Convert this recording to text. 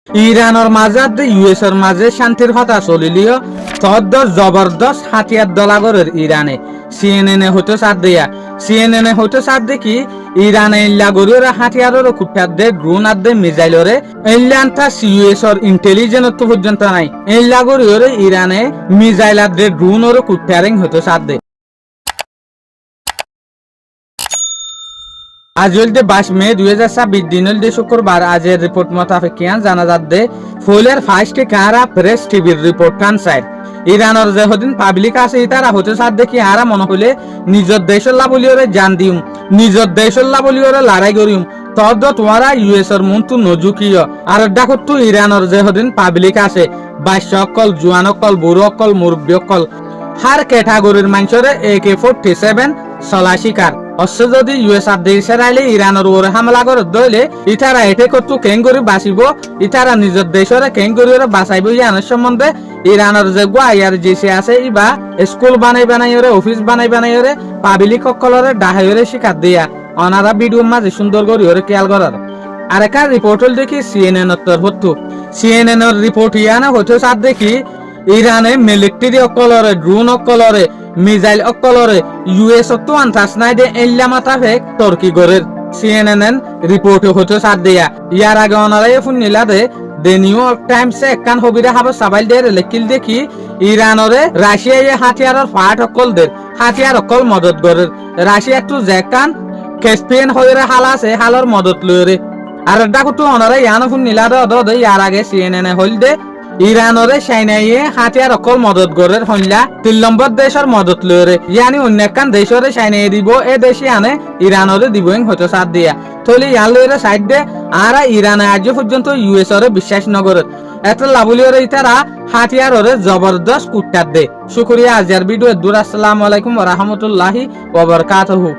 ইরানের মাঝে ইউএসের মাঝে শান্তির কথা চলিলিও তদ জবরদস্ত হাতিয়ার দলাগরের ইরানে সিএনএনে হইতো সার দেয়া সিএনএনে হইতো সার দেখি ইরানে ইল্লা গরিয়র হাতিয়ারের কুঠার দে ড্রোন আর দে মিসাইলরে ইল্লান্তা ইউএসর ইন্টেলিজেন্স তো পর্যন্ত নাই ইল্লা গরিয়র ইরানে মিসাইল আর দে ড্রোন ওর কুঠারিং হইতো সার দে আজ হলতে 22 মে 2026 দিন হলতে শুক্রবার আজের রিপোর্ট মোতাবেকিয়ান জানা যাচ্ছে ফলের ফার্স্টে কারা প্রেস টিভির রিপোর্ট কানসাইড ইরানের যে হদিন পাবলিক আছে ইতারা হতে সার দেখি আরা মনে হলে নিজের দেশের লাবলিওরে জান দিউম নিজের দেশের লাবলিওরে লড়াই করিম তদ তোমারা ইউএসের মন্তু নজুকিয় আর ডাকতো ইরানের যে হদিন পাবলিক আছে বাইশ অকল জুয়ান অকল বুড়ো অকল মুরব্বী অকল হার ক্যাটাগরির মানুষরে AK-47 চলা শিকার অশ্ব যদি ইউএস আর দেশের আইলে ইরানের ওরে হামলা করে দইলে ইতারা এটে করতো কেং করে বাঁচিব ইতারা নিজের দেশরে কেং করে বাঁচাইব ইয়ানের সম্বন্ধে ইরানের যে গোয়ার যেসে আছে ইবা স্কুল বানাই বানাইরে অফিস বানাই বানাইরে পাবলিক সকলরে ডাহাইরে শিকার দিয়া অনারা ভিডিওর মাঝে সুন্দর করে ওরে খেয়াল করার আর একটা রিপোর্ট হল দেখি CNN হতো CNN এর রিপোর্ট ইয়ানা হতো সার দেখি ইরানে মিলিটারি অকলরে ড্রোন অকলরে মিসাইল অকলরে ইউএস তো আনতাস নাই দে এল্লা মাথা ফেক তুর্কি গরের CNN রিপোর্ট হতো সার দিয়া ইয়ার আগে অনারা ফোন নিলা দে দ্য নিউ ইয়র্ক টাইমস একখান হবিরা হাব সাবাইল দে লেখিল দেখি ইরানরে রাশিয়ায় হাতিয়ারের ফাট অকলদের হাতিয়ার অকল মদত গরের রাশিয়া তো যেকান ক্যাস্পিয়ান হইরে হাল আছে হালর মদত লইরে আর ডাকুতো অনারা ইয়ানো ফোন নিলা দে ইয়ার আগে CNN হইল দে ইরানরে চাইনাইয়ে হাতিয়ার অকল মদত গরের হইলা 3 নম্বর দেশের মদত লইরে ইয়ানি অন্য একখান দেশরে চাইনাইয়ে দিব এ দেশে আনে ইরানরে দিবইং হয়তো সাথ দিয়া থলি ইয়ান লইরে সাইড দে আর ইরানে আজ পর্যন্ত ইউএস রে বিশ্বাস নগরের এত লাভলিয়রে ইতারা হাতিয়াররে জবরদস্ত কুট্টার দে শুকরিয়া আজকের ভিডিও দূর আসসালামু আলাইকুম ওয়া রাহমাতুল্লাহি ওয়া বারাকাতুহু।